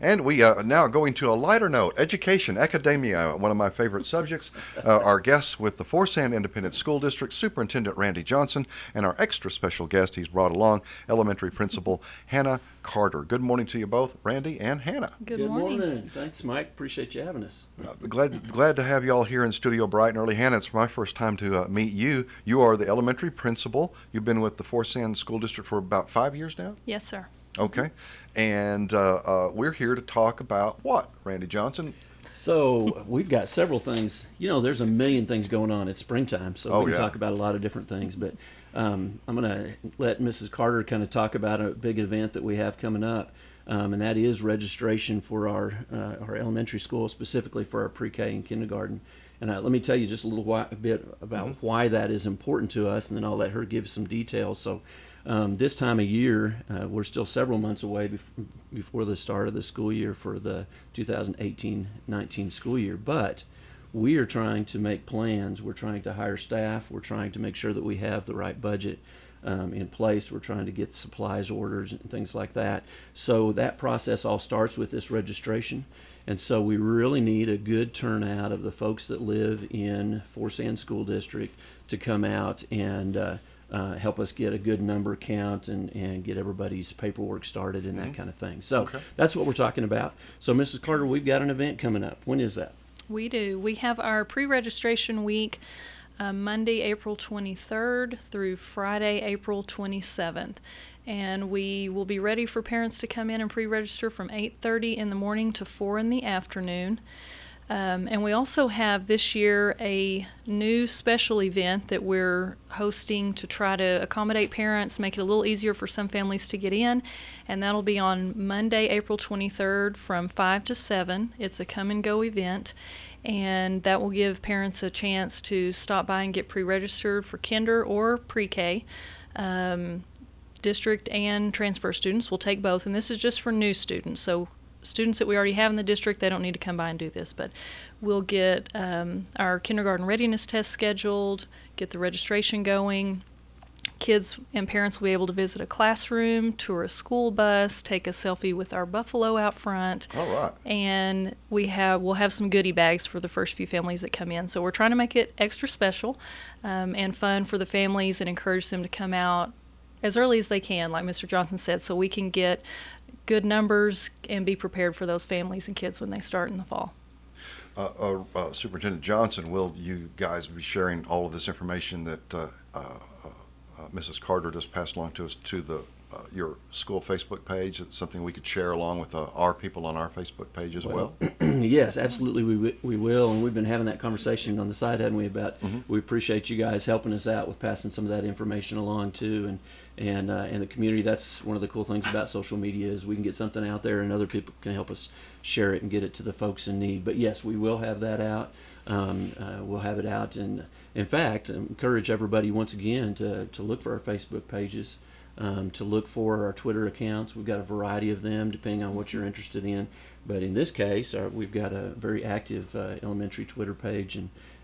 And we now going to a lighter note, education, academia, one of my favorite subjects. Our guests with the Forsan Independent School District, Superintendent Randy Johnson, and our extra special guest he's brought along, elementary principal Hannah Carter. Good morning to you both, Randy and Hannah. Good morning. Thanks, Mike. Appreciate you having us. Glad to have you all here in studio bright and early. Hannah, it's my first time to meet you. You are the elementary principal. You've been with the Forsan School District for about 5 years now? Yes, sir. Okay. And we're here to talk about what, Randy Johnson? So we've got several things. You know, there's a million things going on. It's springtime, so we can talk about a lot of different things. But I'm going to let Mrs. Carter kind of talk about a big event that we have coming up, and that is registration for our elementary school, specifically for our pre-K and kindergarten. And let me tell you just a bit about why that is important to us, and then I'll let her give some details. So this time of year, we're still several months away before the start of the school year for the 2018-19 school year, but we are trying to make plans. We're trying to hire staff. We're trying to make sure that we have the right budget in place. We're trying to get supplies orders and things like that. So that process all starts with this registration. And so we really need a good turnout of the folks that live in Forsan School District to come out and help us get a good number count and get everybody's paperwork started and that kind of thing. So that's what we're talking about. So Mrs. Carter, we've got an event coming up. When is that? We do. We have our pre-registration week Monday, April 23rd through Friday, April 27th. And we will be ready for parents to come in and pre-register from 8:30 in the morning to 4 in the afternoon. And we also have this year a new special event that we're hosting to try to accommodate parents, make it a little easier for some families to get in. And that'll be on Monday, April 23rd from 5 to 7. It's a come and go event. And that will give parents a chance to stop by and get pre-registered for kinder or pre-K. District and transfer students will take both. And this is just for new students. So students that we already have in the district, they don't need to come by and do this, but we'll get our kindergarten readiness test scheduled, get the registration going. Kids and parents will be able to visit a classroom, tour a school bus, take a selfie with our buffalo out front. All right. And we'll have some goodie bags for the first few families that come in. So we're trying to make it extra special and fun for the families and encourage them to come out as early as they can, like Mr. Johnson said, so we can get good numbers and be prepared for those families and kids when they start in the fall. Superintendent Johnson, will you guys be sharing all of this information that Mrs. Carter just passed along to us to your school Facebook page? It's something we could share along with our people on our Facebook page as well? Yes, absolutely we will, and we've been having that conversation on the side, haven't we, about we appreciate you guys helping us out with passing some of that information along too, and the community. That's one of the cool things about social media is we can get something out there and other people can help us share it and get it to the folks in need. But yes, we will have that out. We'll have it out, and in fact, encourage everybody once again to look for our Facebook pages, to look for our Twitter accounts. We've got a variety of them depending on what you're interested in. But in this case, we've got a very active elementary Twitter page,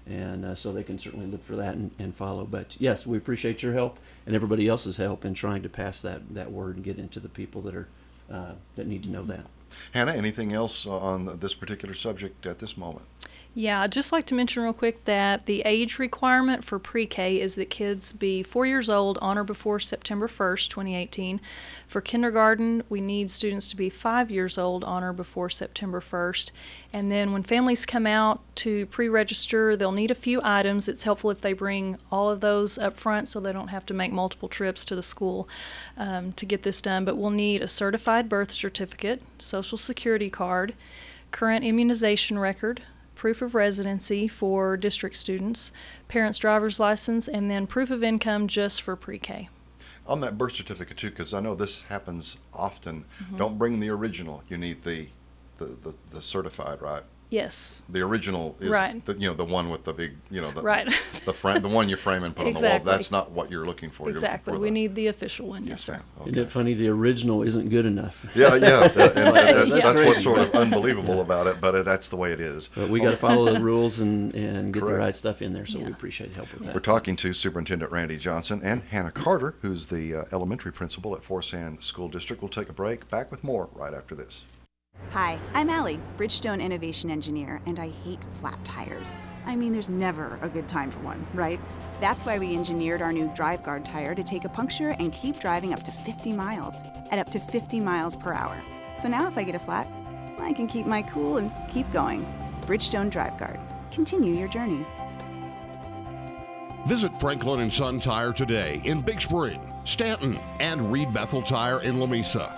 and so they can certainly look for that and follow. But yes, we appreciate your help and everybody else's help in trying to pass that word and get into the people that need to know that. Hannah, anything else on this particular subject at this moment? Yeah, I'd just like to mention real quick that the age requirement for pre-K is that kids be 4 years old on or before September 1st, 2018. For kindergarten, we need students to be 5 years old on or before September 1st. And then when families come out to pre-register, they'll need a few items. It's helpful if they bring all of those up front so they don't have to make multiple trips to the school to get this done. But we'll need a certified birth certificate, social security card, current immunization record, proof of residency for district students, parents' driver's license, and then proof of income just for pre-K. On that birth certificate too, because I know this happens often, don't bring the original. You need the certified, right? Yes. The original is right. The one with the big, right. the one you frame and put exactly. on the wall. That's not what you're looking for. Exactly. We need the official one. Yes, sir. Okay. Isn't it funny? The original isn't good enough. Yeah. That's Yeah. what's sort of unbelievable about it, but that's the way it is. But we got to follow the rules and get Correct. the right stuff in there. So Yeah. we appreciate help with that. We're talking to Superintendent Randy Johnson and Hannah Carter, who's the elementary principal at Forsan School District. We'll take a break. Back with more right after this. Hi, I'm Allie, Bridgestone Innovation Engineer, and I hate flat tires. I mean, there's never a good time for one, right? That's why we engineered our new Drive Guard tire to take a puncture and keep driving up to 50 miles, at up to 50 miles per hour. So now if I get a flat, I can keep my cool and keep going. Bridgestone Drive Guard. Continue your journey. Visit Franklin & Son Tire today in Big Spring, Stanton, and Reed Bethel Tire in Lamesa.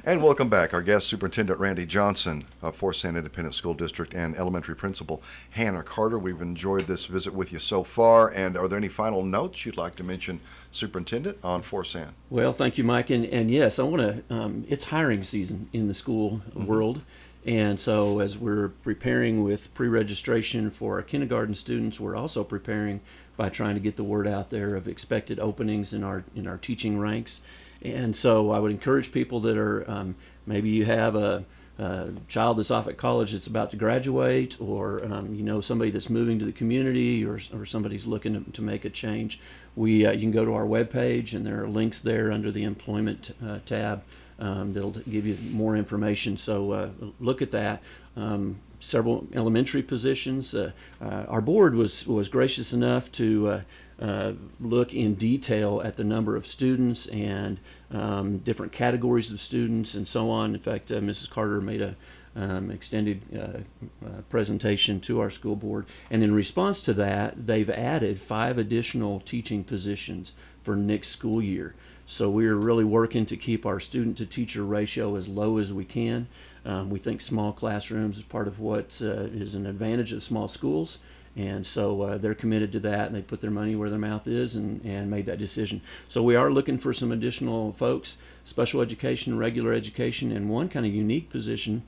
And welcome back. Our guest, Superintendent Randy Johnson of Forest Sand Independent School District, and Elementary Principal Hannah Carter. We've enjoyed this visit with you so far. And are there any final notes you'd like to mention, Superintendent, on Forest Sand? Well, thank you, Mike. And yes, I want to, it's hiring season in the school world. And so as we're preparing with pre-registration for our kindergarten students, we're also preparing by trying to get the word out there of expected openings in our teaching ranks. And so I would encourage people that are, maybe you have a child that's off at college that's about to graduate, or somebody that's moving to the community, or somebody's looking to make a change. You can go to our webpage, and there are links there under the employment tab that'll give you more information. So look at that. Several elementary positions. Our board was gracious enough to look in detail at the number of students and different categories of students and so on. In fact, Mrs. Carter made a extended presentation to our school board, and in response to that, they've added 5 additional teaching positions for next school year. So we're really working to keep our student to teacher ratio as low as we can. We think small classrooms is part of what is an advantage of small schools. And so they're committed to that, and they put their money where their mouth is and made that decision. So we are looking for some additional folks, special education, regular education, and one kind of unique position.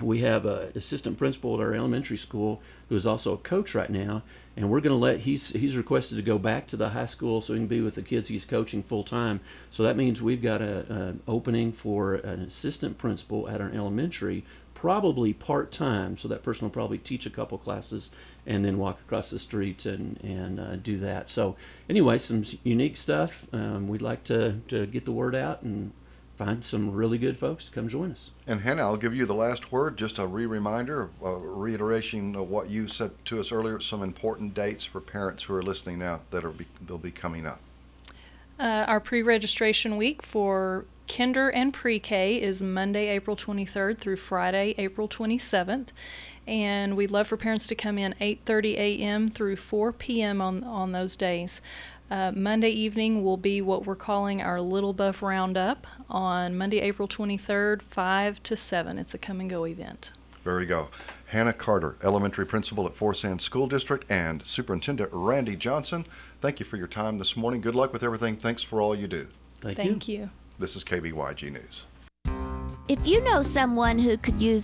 We have an assistant principal at our elementary school who is also a coach right now, and we're going to he's requested to go back to the high school so he can be with the kids he's coaching full time. So that means we've got an opening for an assistant principal at our elementary, probably part-time, so that person will probably teach a couple classes and then walk across the street and do that. So anyway, some unique stuff. We'd like to get the word out and find some really good folks to come join us. And Hannah, I'll give you the last word, just a reminder, a reiteration of what you said to us earlier, some important dates for parents who are listening now that they'll be coming up. Our pre-registration week for kinder and pre-K is Monday, April 23rd through Friday, April 27th. And we'd love for parents to come in 8:30 a.m. through 4 p.m. on those days. Monday evening will be what we're calling our Little Buff Roundup on Monday, April 23rd, 5 to 7. It's a come-and-go event. There you go. Hannah Carter, elementary principal at Forest Sand School District, and Superintendent Randy Johnson, thank you for your time this morning. Good luck with everything. Thanks for all you do. Thank you. This is KBYG News. If you know someone who could use